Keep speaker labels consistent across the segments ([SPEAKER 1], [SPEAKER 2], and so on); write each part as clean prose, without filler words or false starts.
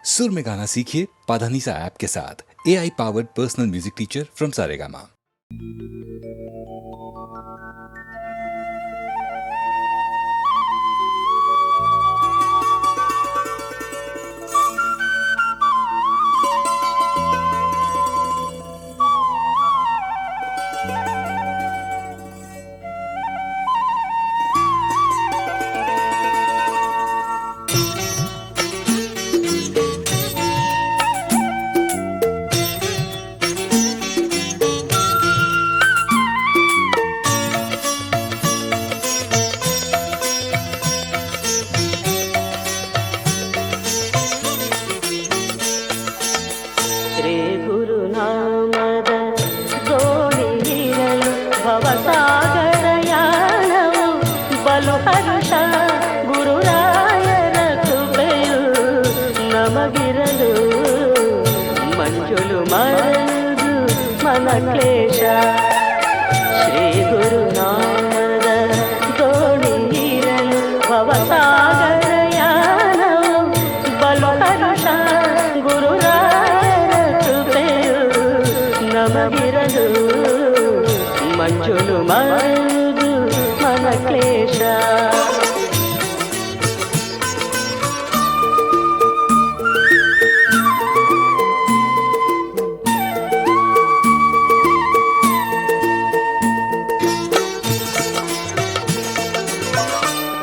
[SPEAKER 1] सुर में गाना सीखिए पाधानीसा ऐप के साथ। AI powered personal music teacher from Saregama.
[SPEAKER 2] ಕ್ಲೇಶ ಶ್ರೀ ಗುರುನಾಮದ ದೋಣಿ ನೀರಲು ಭವಸಾಗರ ಯಾನವು ಬಲು ಹರ್ಷ ಗುರುರಾಯರ ಕೃಪೆಯು ನಮಗಿರಲು ಮಂಜುಳು ಮರುದು ಮನ ಕ್ಲೇಶ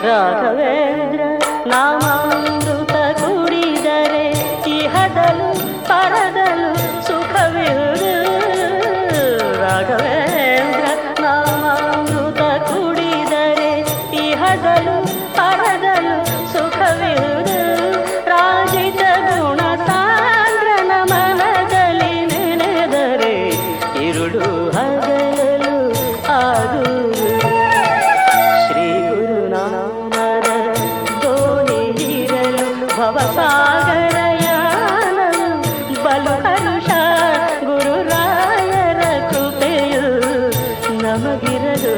[SPEAKER 2] ರಾಘವೇಂದ್ರ ನಾಮಾಮೃತ ಕುಡಿದರೆ ಇಹದಲು ಪರದಲು ಸುಖವಿರುವುದು. ರಾಘವೇಂದ್ರ ನಾಮಾಮೃತ ಕುಡಿದರೆ ಇಹದಲು ಪರದಲು ಸುಖವಿರುವುದು. ರಾಜಿತ ಗುಣ ಸಾಂದ್ರನ ಮನದಲ್ಲಿ ನೆನೆದರೆ ಇರುಳು ಹಗಲಲು ಆಗುವುದು. ಭವಸಾಗರ ಯಾನವು ಬಲು ಹರ್ಷ ಗುರುರಾಯರ ಕೃಪೆಯು ನಮಗಿರಲು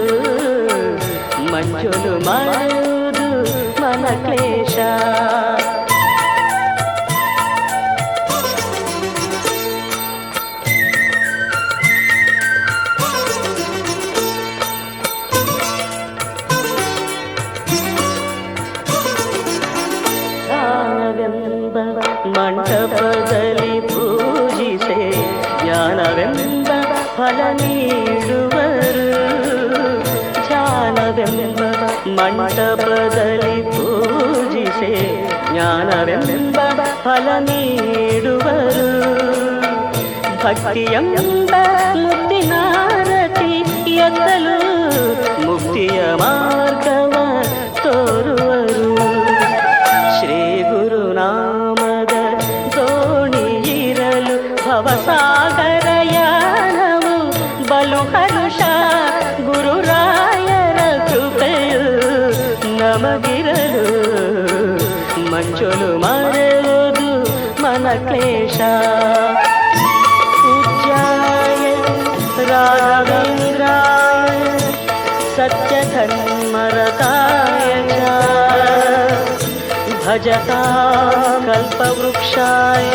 [SPEAKER 2] ಮಂಜುಳು ಮರುದು ಮನ ಕ್ಲೇಶ. ಮಂಟಪದಲ್ಲಿ ಪೂಜಿಸೆ ಜ್ಞಾನವೆಂಬ ಫಲ ನೀಡುವರು. ಜ್ಞಾನವೆಂಬ ಮಂಟಪದಲ್ಲಿ ಪೂಜಿಸೆ ಜ್ಞಾನವೆಂಬ ಫಲ ನೀಡುವರು. ಭಕ್ತಿಯೆಂಬ ಮುಕ್ತಿನಾರತಿ ಎತ್ತಲು ಮುಕ್ತಿಯ ಮಾರ್ಗವ ತೋರುವರು. ಶ್ರೀ ಗುರುನಾಮದ ದೋಣಿ ಇರಲು ಭವಸಾಗರ ಯಾನವು ಬಲು ಹರ್ಷ ಗುರುರಾಯರ ಕೃಪೆಯು ನಮಗಿರಲು ಮಂಜುಳು ಮರೆಯುವುದು ಮನ ಕ್ಲೇಶ. ಪೂಜ್ಯಾಯ ರಾಘವೇಂದ್ರಾಯ ಸತ್ಯಧರ್ಮರತಾಯ ಚ ಭಜತಾಂ ಕಲ್ಪವೃಕ್ಷಾಯ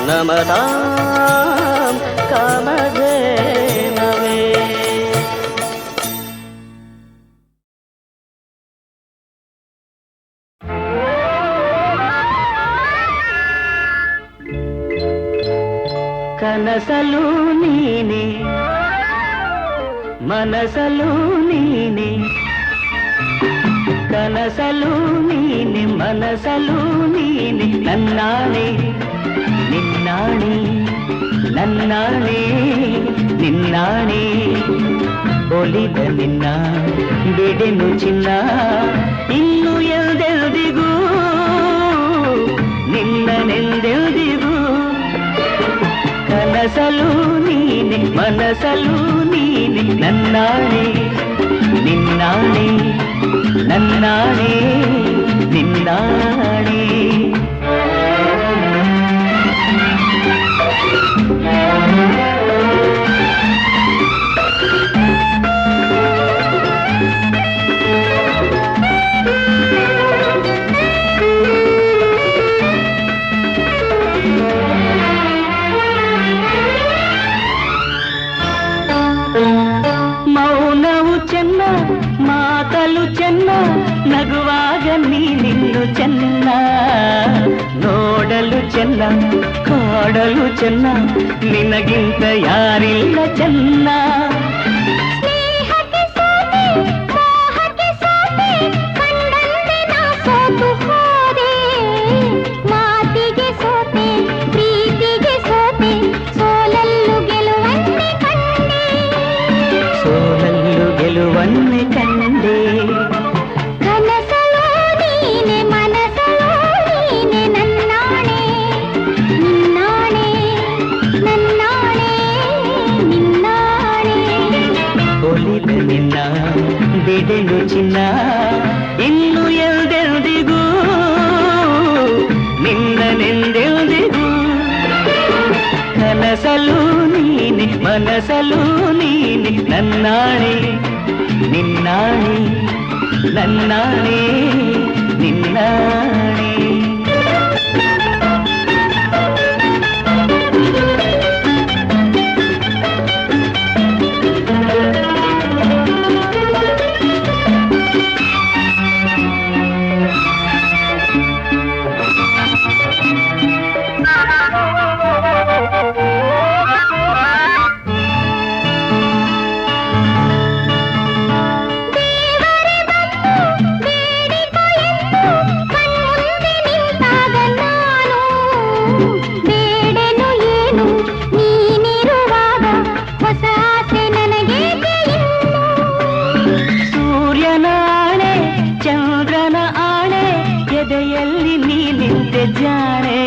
[SPEAKER 2] ನಮತಾಂ ಕಾಮಧೇನವೇ. ಕನಸಲು ನೀನೆ ಮನಸಲು ನೀನೆ, ಕನಸಲು ನೀನೆ ಮನಸಲು ನೀನೆ, ನನ್ನಾಣೆ ನಿನ್ನಾಣೆ ನನ್ನಾಣೆ ನಿನ್ನಾಣೆ. ಒಲಿದ ನಿನ್ನ ಬಿಡೆನು ಚಿನ್ನ ಇನ್ನು ಎಲ್ದೆಲ್ದಿಗೂ ನಿನ್ನನೆಲ್ದೆಲ್ದಿಗೂ. ಕನಸಲು ನೀನೆ ಮನಸಲು ನೀನೆ, ನನ್ನಾಣೆ ನಿನ್ನಾಣೆ ನನ್ನಾಣೆ ನಿನ್ನಾಣೆ. ಚೆನ್ನ, ನೋಡಲು ಚೆನ್ನ, ಕಾಡಲು ಚೆನ್ನ, ನಿನಗಿಂತ ಯಾರಿಲ್ಲ ಚೆನ್ನ. ಗೆಲುವನ್ನೇ ಕಂಡೆ,
[SPEAKER 3] ಕನಸಲು ನೀನೆ ಮನಸಲು ನೀನೆ, ನನ್ನಾಣೆ ನಿನ್ನಾಣೆ, ನನ್ನಾಣೆ ನಿನ್ನಾಣೆ.
[SPEAKER 2] ಒಲಿದ ನಿನ್ನ ಬಿಡೆನು ಚಿನ್ನ, ಇನ್ನು ಎಲ್ದೆಲ್ದಿಗೂ ನಿನ್ನನೆಂದೆಲ್ದಿಗೂ. ಕನಸಲು ನೀನೆ ಮನಸಲು ನೀನೆ, ನನ್ನಾಣೆ ನಿನ್ನಾಣೆ, ನನ್ನಾಣೆ ನಿನ್ನಾಣೆ. ಎದೆಯಲ್ಲಿ ನೀನಿಂತೆ ಜಾಣೆ,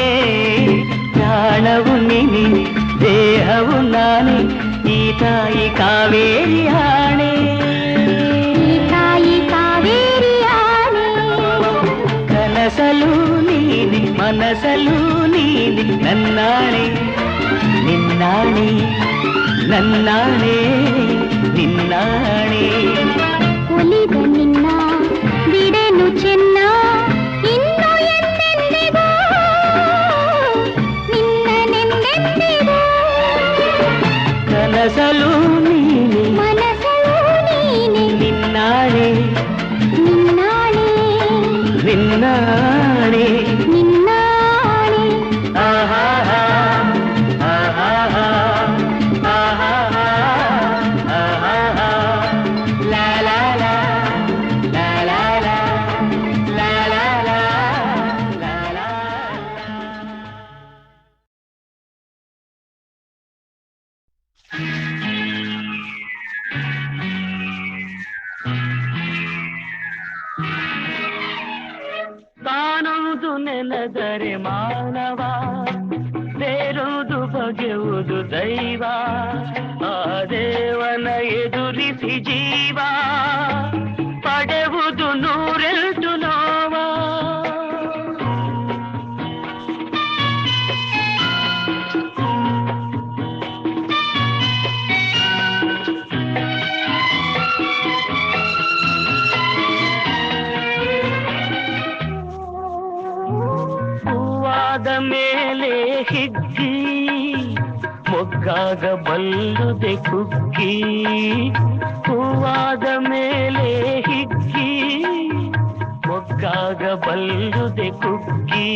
[SPEAKER 2] ಪ್ರಾಣವು ನೀನೆ ದೇಹವು ನಾನೇ, ಈ ತಾಯಿ ಕಾವೇರಿ ಆಣೆ,
[SPEAKER 3] ಈ ತಾಯಿ ಕಾವೇರಿ ಆಣೆ.
[SPEAKER 2] ಕನಸಲು ನೀನೆ ಮನಸಲು ನೀನೆ, ನನ್ನಾಣೆ ನಿನ್ನಾಣೆ, ನನ್ನಾಣೆ ನಿನ್ನಾಣೆ.
[SPEAKER 3] ಒಲಿದ ನಿನ್ನ ಬಿಡೆನು ಚೆನ್ನ, ಇನ್ನು ಎಂದೆಂದಿಗೂ ನಿನ್ನನೆಂದೆಂದಿಗೂ.
[SPEAKER 2] ಕನಸಲು ನೀನೆ
[SPEAKER 3] ಮನಸಲು ನೀನೆ,
[SPEAKER 2] ನಿನ್ನಾಣೆ
[SPEAKER 3] ನಿನ್ನಾಣೆ
[SPEAKER 2] ನಿನ್ನಾಣೆ.
[SPEAKER 3] ನಿನ್ನಾಣೆ.
[SPEAKER 2] ಆಹಾ ಆಹಾ ಆಹಾ ಆಹಾ, ಲಾ ಲಾ ಲಾ ಲಾ ಲಾ ಲಾ ಲಾ ಲಾ ಲಾ ಲಾ ಲಾ. ತಾನೊಂದು ನೆನೆದರೆ ಮಾನವ, ಬೇರೊಂದು ಬಗೆಯುವುದು ದೈವ, ಆ ದೇವನ ಎದುರಿಸಿ ಜೀವ ಪಡೆಯುವುದು ನೂರೆಂಟು ನೋವ. ಹೂವಾದ ಮೇಲೆ ಹಿಗ್ಗಿ ಮೊಗ್ಗಾಗ ಬಲ್ಲುದೆ ಕುಗ್ಗಿ, ಹೂವಾದ ಮೇಲೆ ಹಿಗ್ಗಿ ಮೊಗ್ಗಾಗ ಬಲ್ಲುದೆ ಕುಗ್ಗಿ,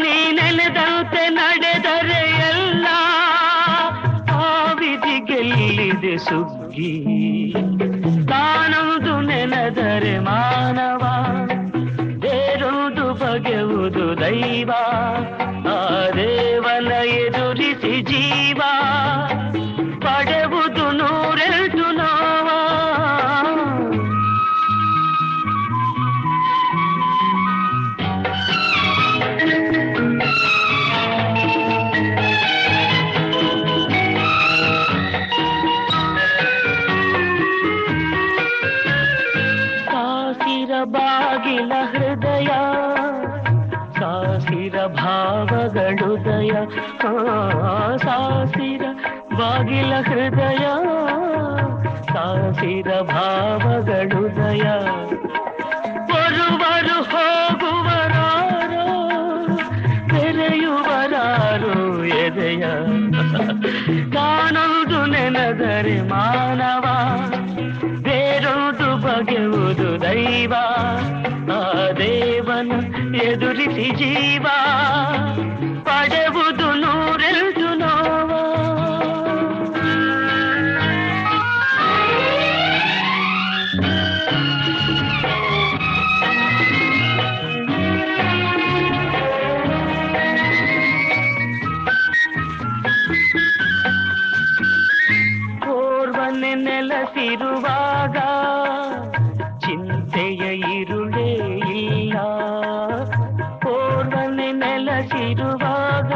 [SPEAKER 2] ನೀನೆನೆದಂತೆ ನಡೆದರೆ ಎಲ್ಲ ಆ ವಿಧಿ ಗೆಲ್ಲಿದೆ ಸುಗ್ಗಿ. ತಾನೊಂದು ನೆನೆದರೆ ಮಾನವ, ಬೇರೊಂದು ಬಗೆಯುವುದು ದೈವ, ಆ ದೇವನ ಎದುರಿಸಿ ಜೀವ ಪಡೆಯುವುದು ನೂರೆಂಟು ನೋವ. ಸಾಸಿರ ಬಾಗಿಲ ಹೃದಯ, ಸಾಸಿರ ಭಾವಗಳುದಯ, ಸಾಸಿರ ಬಾಗಿಲ ಹೃದಯ, ಸಾಸಿರ ಭಾವಗಳುದಯ. ಬರುವರು ಹೋಗುವರಾರೋ, ತೆರೆಯುವರಾರು ಎದೆಯ. ತಾನೊಂದು ನೆನೆದರೆ ಮಾನವ, ಬೇರೊಂದು ಬಗೆಯುವುದು ದೈವ, ಆ ದೇವನ ಎದುರಿಸಿ ಜೀವ ಪಡೆವುದು ನೂರೆರಡು ನೋವ. ಓರ್ವನೆ ನೆಲಸಿರುವಾಗ ಚಿಂತೆಯ ಇರುಳೇ ಇಲ್ಲ. ಓರ್ವನೆ ನೆಲಸಿರುವಾಗ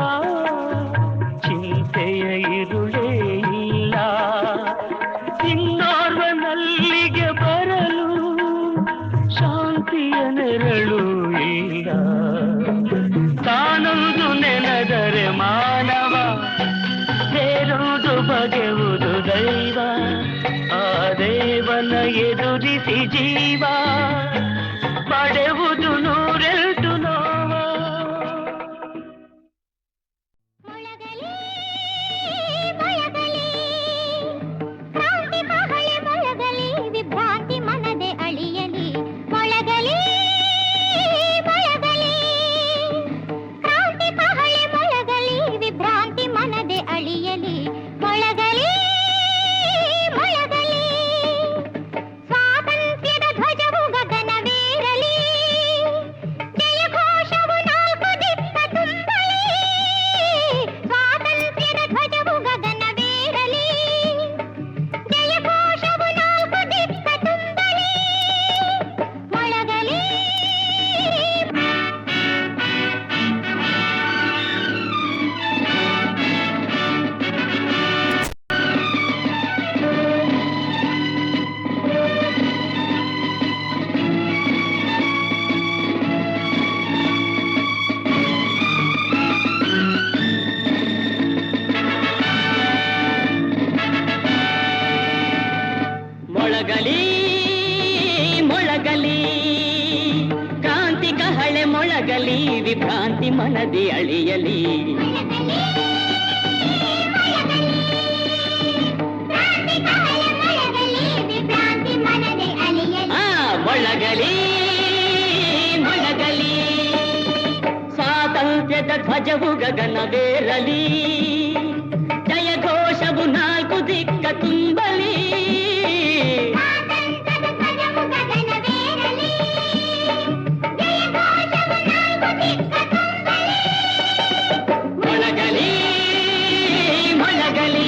[SPEAKER 2] ಚಿಂತೆಯ ಇರುಳೇ ಇಲ್ಲ. ಇನ್ನೋರ್ವನಲ್ಲಿಗೆ ಬರಲು ಶಾಂತಿಯ ನೆರಳು ಇಲ್ಲ. ತಾನೊಂದು ನೆನೆದರೆ ಮಾನವ ಸೇರುವುದು ಬಗೆಯುವುದು ದೈವ. ಆ ದೇವನ ಎದುರಿಸಿ ಜೀವ ಪಡೆಯುವುದು ನೂರೆರಡು ನೋವ.
[SPEAKER 3] ಮೊಳಗಲಿ ಮೊಳಗಲಿ ಕ್ರಾಂತಿ ಮಹಳೆ ಮೊಳಗಲಿ ವಿಭ್ರಾಂತಿ ಮನದೆ ಅಳಿಯಲಿ. ಮೊಳಗಲಿ ಮೊಳಗಲಿ ಕ್ರಾಂತಿ ಮಹಳೆ ಮೊಳಗಲಿ ವಿಭ್ರಾಂತಿ ಮನದೆ ಅಳಿಯಲಿ. ಮೊಳಗಲಿ ಮೊಳಗಲಿ ಸ್ವಾತಂತ್ರ್ಯದ ಧ್ವಜವು ಗಗನವೇರಲಿ. ಜಯಘೋಷವು ನಾಲ್ಕು ದಿಕ್ಕ ತುಂಬಲಿ. ಸ್ವಾತಂತ್ರ್ಯದ ಧ್ವಜವು ಗಗನವೇರಲಿ. ಜಯಘೋಷವು ನಾಲ್ಕು ದಿಕ್ಕ ತುಂಬಲಿ. ಮೊಳಗಲಿ
[SPEAKER 2] ಮೊಳಗಲಿ ಮೊಳಗಲಿ ಕ್ರಾಂತಿ ಕಹಳೆ ಮೊಳಗಲಿ ವಿಭ್ರಾಂತಿ ಮನದಿ ಅಳಿಯಲಿ. ಮೊಳಗಲಿ ಮೊಳಗಲಿ ಸ್ವಾತಂತ್ರ್ಯದ ಧ್ವಜವು ಗಗನವೇರಲಿ. ಜಯಘೋಷವು ನಾಲ್ಕು ದಿಕ್ಕ ತುಂಬಲಿ. ಮೊಳಗಲಿ ಮೊಳಗಲಿ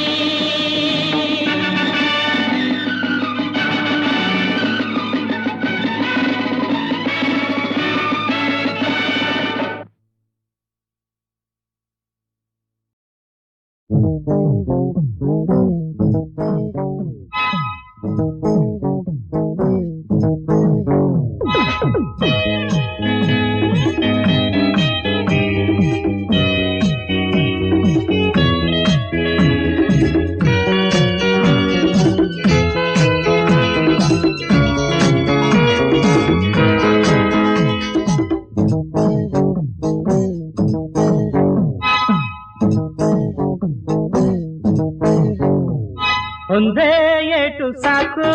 [SPEAKER 2] ಒಂದೇ ಏಟು ಸಾಕು,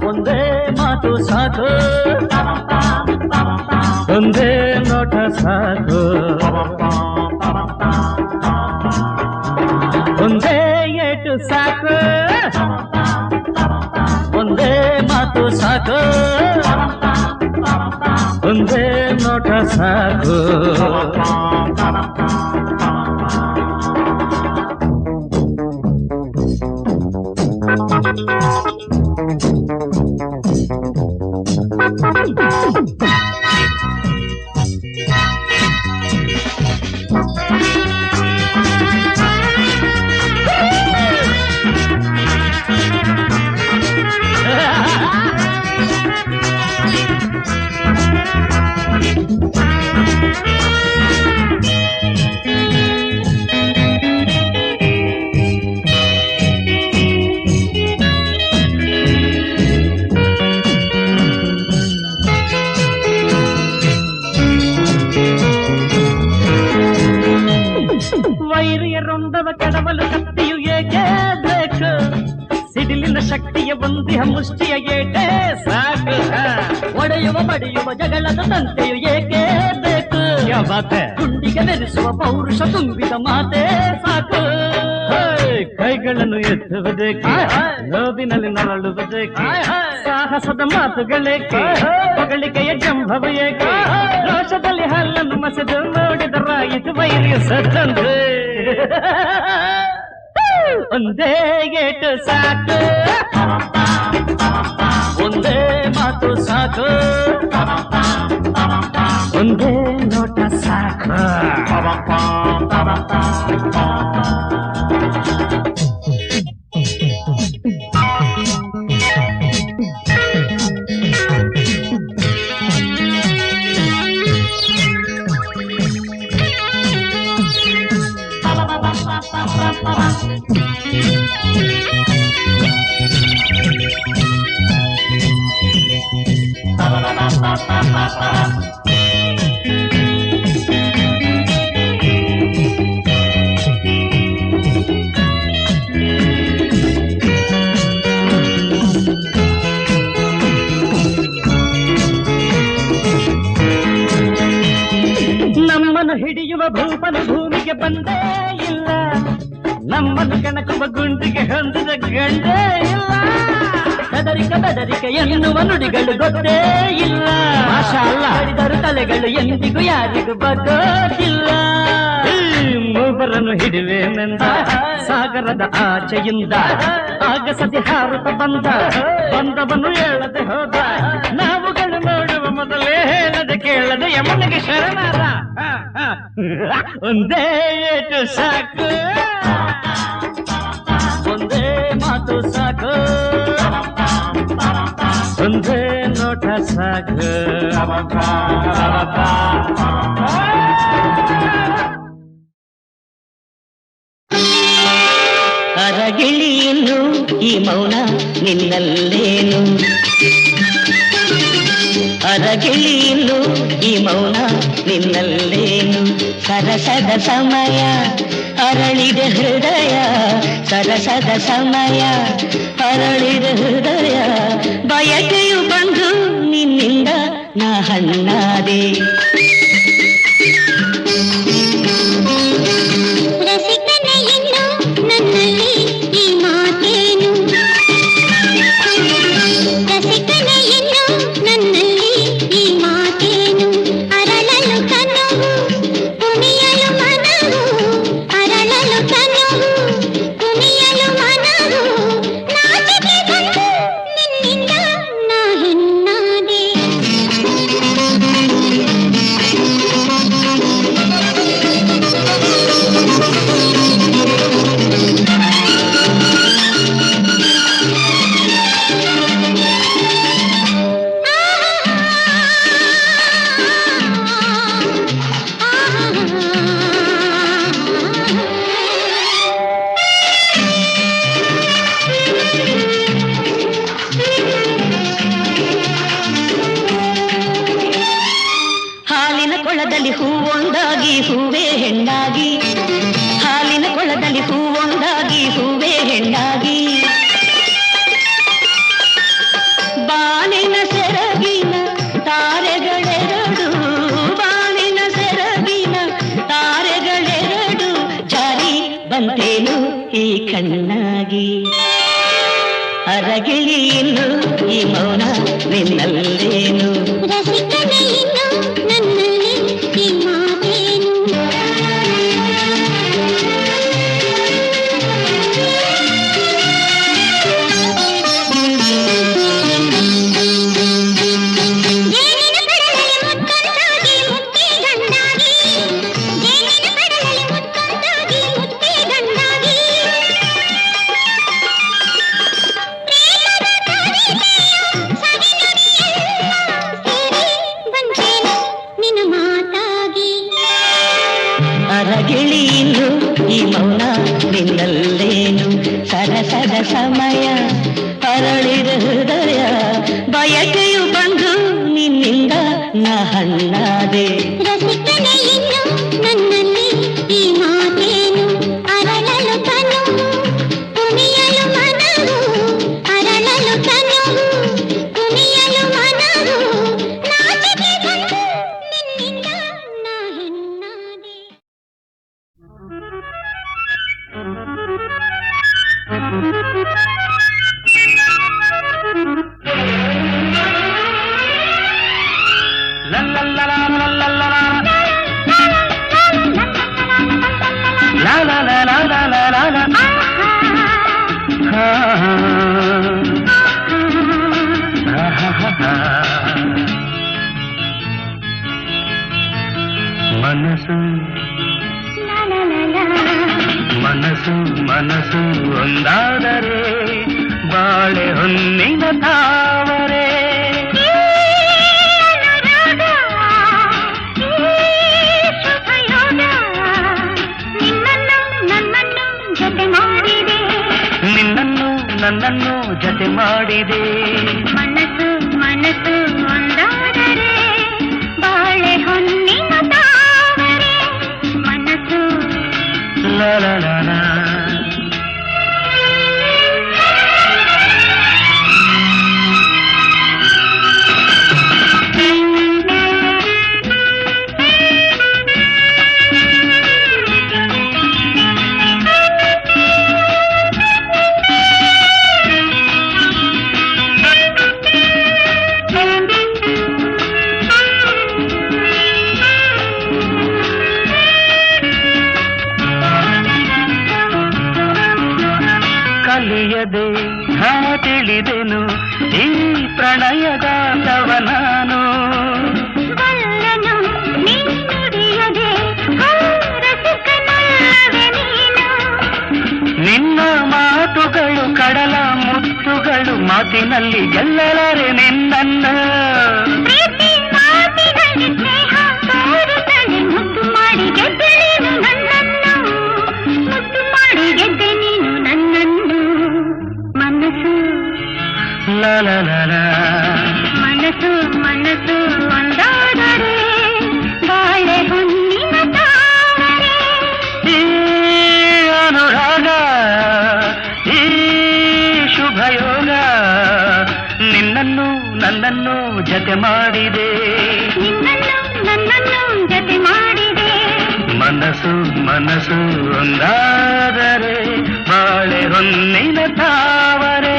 [SPEAKER 2] ಒಂದೇ ಮಾತು ಸಾಕು, ಒಂದೇ ನೋಟ ಸಾಕು, ಒಂದೇ ಏಟು ಸಾಕು, ಒಂದೇ ಮಾತು ಸಾಕು, ಒಂದೇ ನೋಟ ಸಾಕು. ವೈರಿಯರೊಂದವ ಕೆಡವಲು ಕತ್ತಿಯು ಏಕೆ ಬೇಕು, ಸಿಡಿಲಿನ ಶಕ್ತಿಯ ಒಂದಿಹ ಮುಷ್ಟಿಯ ಏಟೇ ಸಾಕು. ಒಡೆಯುವ ಬಡಿಯುವ ಜಗಳದ ತಂತೆಯು ಏಕೆ ಬೇಕು ಗುಂಡಿಗೆ ಬೆರೆಸುವ ಪೌರುಷ ತುಂಬಿದ ಮಾತೆ ಸಾಕು ಕೈಗಳನ್ನು ಎತ್ತುವುದಕ್ಕೆ ನೋವಿನಲ್ಲಿ ನರಳುವುದಕ್ಕೆ ಸಾಹಸದ ಮಾತುಗಳೇಕೆ ಹೊಗಳಿಕೆಯ ಜಂಭವ ಏಕೆ ರೋಷದಲ್ಲಿ ಹಲ್ಲನ್ನು ಮಸೆದು ನೋಡಿದರಾಯಿತು ವೈರ್ಯ ಸತ್ತಂದ್ರೆ ಒಂದೇ ಏಟು ಸಾಕು ಒಂದೇ ಮಾತು ಸಾಕು ಒಂದೇ ನೋಟ ಸಾಕು ನಮ್ಮನ್ನು ಹಿಡಿಯುವ ಭೂಪನ ಭೂಮಿಗೆ ಬಂದೇ ಇಲ್ಲ ನಮ್ಮನ್ನು ಕಣಕುವ ಗುಂಡಿಗೆ ಹೊಂದಿದ ಗಂಡೇ ಇಲ್ಲ ಬೆದರಿಕೆ ಎನ್ನುವ ನುಡಿಗಳು ಗೊತ್ತೇ ಇಲ್ಲ ಮಾಡಿದರು ತಲೆಗಳು ಎಂದಿಗೂ ಯಾರಿಗೂ ಬಗ್ಗೋದಿಲ್ಲ ಮೂವರನ್ನು ಹಿಡಿವೇನೆಂದ ಸಾಗರದ ಆಚೆಯಿಂದ ಆಗಸದೆ ಹಾರುತ್ತ ಬಂದವನು ಹೇಳದೆ ಹೋದ ನಾವುಗಳು ನೋಡುವ ಮೊದಲೇ ಹೇಳದೆ ಕೇಳದೆ ಯಮನಿಗೆ ಶರಣರ ಒಂದೇ ಏಟು ಸಾಕು ಒಂದೇ ಮಾತು ಸಾಕು ಒಂದೇ ನೋಟ ಸಾಕು
[SPEAKER 4] ಅರಗಿಳಿಯನ್ನು ಈ ಮೌನ ನಿನ್ನಲ್ಲೇನು ಅರಗಿಳಿಯನ್ನು ಈ ಮೌನ ನಿನ್ನಲ್ಲೇನು ಸರಸದ ಸಮಯ ಅರಳಿದ ಹೃದಯ ಸರಸದ ಸಮಯ ಅರಳಿದ ಹೃದಯ ಬಯಕೆಯು ಬಂದು ನಿನ್ನಿಂದ ನಾ ಹಣ್ಣಾದೆ
[SPEAKER 3] ರಸಿಕನೆಯನ್ನು ನನ್ನಲ್ಲಿ ಈ ಮಾತೇನು ರಸಿಕನೆಯನ್ನು ನನ್ನಲ್ಲಿ ಈ ಮಾತೇನು ಅರಳಲು ಕನವು ಕುಣಿಯಲು ಮನವು ಅರಳಲು ಕನವು ಕುಣಿಯಲು ಮನವು ನಾಚಿಕೆ ಬಂದು ನಿನ್ನಿಂದ ನಾ ಹೆಣ್ಣಾದೆ
[SPEAKER 4] ಹಾಲಿನ ಕೊಳದಲ್ಲಿ ಹೂವೊಂದಾಗಿ ಹೂವೇ ಹೆಣ್ಣಾಗಿ ಹಾಲಿನ ಕೊಳದಲ್ಲಿ ಹೂವೊಂದಾಗಿ ಹೂವೇ ಹೆಣ್ಣಾಗಿ ಬಾನಿನ ಸೆರಗಿನ ತಾರೆಗಳೆರಡು ಬಾನಿನ ಸೆರಗಿನ ತಾರೆಗಳೆರಡು ಜಾರಿ ಬಂತೇನು ಈ ಕಣ್ಣಾಗಿ ಅರಗಿಳಿಯನ್ನು ಈ ಮೌನ ನಿನ್ನಲ್ಲೇನು
[SPEAKER 3] ರಸಿಕನೆಯನ್ನು ನನ್ನಲ್ಲಿ ಈ ಮಾತೇನು ಜೇನಿನ ಕಡಲಲ್ಲಿ ಮುತ್ತೊಂದಾಗಿ ಮುತ್ತೇ ಗಂಡಾಗಿ ಜೇನಿನ ಕಡಲಲ್ಲಿ ಮುತ್ತೊಂದಾಗಿ ಮುತ್ತೇ ಗಂಡಾಗಿ ನಿನ್ನ ಮಾತಾಗಿ
[SPEAKER 4] ಅರಗಿಳಿಯನ್ನು ಈ ಮೌನ ನಿನ್ನಲ್ಲೇನು ಸರಸದ ಸಮಯ ಅರಳಿದ ಹೃದಯ ಬಯಕೆಯು ಬಂದು ನಿನ್ನಿಂದ ನಾ ಹಣ್ಣಾದೆ
[SPEAKER 3] ರಸಿಕನೆಯನ್ನು ನನ್ನಲ್ಲಿ ಈ ಮಾತೇನು ಅರಳಲು ಕನವು ಕುಣಿಯಲು ಮನವು ಅರಳಲು ಕನವು ಕುಣಿಯಲು ಮನವು ನಾಚಿಕೆ
[SPEAKER 2] ಮನಸ್ಸು ಮನಸ್ಸು ಮನಸ್ಸು ಒಂದಾದರೆ ಬಾಳೆ ಹೊನ್ನಿನ ತಾವರೆ ನಿನ್ನನ್ನು ನನ್ನನ್ನು ಜತೆ ಮಾಡಿದೆ
[SPEAKER 3] ಮನಸ್ಸು ಮನಸ್ಸು ಒಂದಾದರೆ ಬಾಳೆ ಹೊನ್ನಿನ ತಾವರೆ ಮನಸ್ಸು
[SPEAKER 2] ಲಾ ಲಾ ಲಾ ಲಾ. ಕಲಿಯದೆ ತಿಳಿದೆನು ಈ ಪ್ರಣಯದಾತವ ನಾನು
[SPEAKER 3] ಬಲ್ಲನು ನೀನುಡಿಯದೆ ರಸಿಕನಲ್ಲವೆ ನೀನು
[SPEAKER 2] ನಿನ್ನ ಮಾತುಗಳು ಕಡಲ ಮುತ್ತುಗಳು ಮಾತಿನಲ್ಲಿ ಗೆಲ್ಲಲಾರೆ ನಿನ್ನನ್ನು
[SPEAKER 3] ಪ್ರೀತಿ ಮಾತಿನಲ್ಲಿ ಸ್ನೇಹ ತೋರುತ್ತಲೇ ಮುದ್ದು ಮಾಡಿ ಗೆದ್ದೆ ನೀನು ನನ್ನನ್ನು ಮುದ್ದು ಮಾಡಿ ಗೆದ್ದೆ ನೀನು ನನ್ನನ್ನು ಮನಸ್ಸು
[SPEAKER 2] ಲಾ ಲಾ ಲಾ ಲಾ.
[SPEAKER 3] ಮನಸ್ಸು ಮನಸ್ಸು ಒಂದಾದರೆ ಬಾಳೆ ಹೊನ್ನಿನ ತಾವರೆ
[SPEAKER 2] ಈ ಅನುರಾಗ ಈ ಶುಭಯೋಗ ನಿನ್ನನ್ನು ನನ್ನನ್ನು ಜತೆ ಮಾಡಿದೆ
[SPEAKER 3] ನಿನ್ನನ್ನು ನನ್ನನ್ನು ಜತೆ ಮಾಡಿದೆ
[SPEAKER 2] ಮನಸ್ಸು ಮನಸ್ಸು ಒಂದಾದರೆ ಬಾಳೆ ಹೊನ್ನಿನ ತಾವರೆ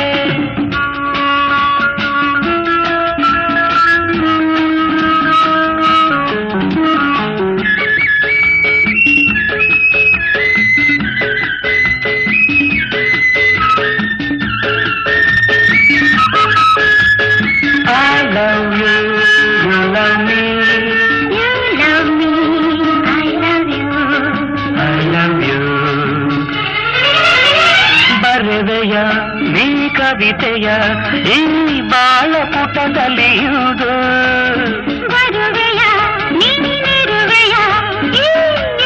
[SPEAKER 2] I love you, you love me,
[SPEAKER 3] You love me, I love you.
[SPEAKER 2] I love you. ಬರೆದೆಯ ನೀ ಕವಿತೆಯ ಈ ಬಾಳ ಪುಟದಲ್ಲಿಯುವುದು
[SPEAKER 3] ಬರುವೆಯ ನೀನಿರುವೆಯ ಈ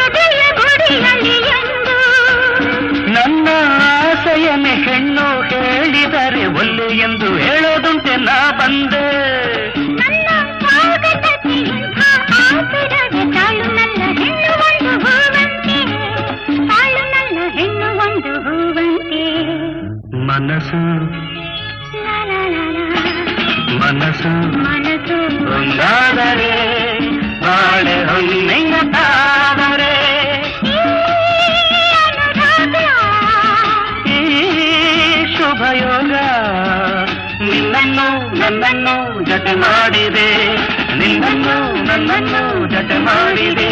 [SPEAKER 3] ಎದೆಯ ಗುಡಿಯಲ್ಲಿ ಎಂದು
[SPEAKER 2] ನನ್ನ ಆಸೆಯನ್ನೇ ಹೆಣ್ಣು ಹೇಳಿದರೆ ಒಲ್ಲೆ ಎಂದು ಹೇಳೋದುಂಟೆ ನಾ ಬಂದೆ
[SPEAKER 3] ನನ್ನ ಸ್ವಾಗತಕ್ಕೆ ಇಂಥ ಆತುರವೇ ತಾಳು ನನ್ನ ಹೆಣ್ಣು ಒಂದು ಹೂವಂತೆ ತಾಳು ನನ್ನ ಹೆಣ್ಣು ಒಂದು ಹೂವಂತೆ
[SPEAKER 2] ಮನಸ್ಸು
[SPEAKER 3] ಲಾ ಲಾ ಲಾ ಲಾ.
[SPEAKER 2] ಮನಸ್ಸು
[SPEAKER 3] ಮನಸ್ಸು
[SPEAKER 2] ಒಂದಾದರೆ ಬಾಳೆ ಹೊನ್ನಿನ ತಾವರೆ
[SPEAKER 3] ಈ ಅನುರಾಗ
[SPEAKER 2] ಈ ಶುಭಯೋಗ ನಿನ್ನನ್ನು ನನ್ನನ್ನು ಜತೆ ಮಾಡಿದೆ ನಿನ್ನನ್ನು ನನ್ನನ್ನು ಜತೆ ಮಾಡಿದೆ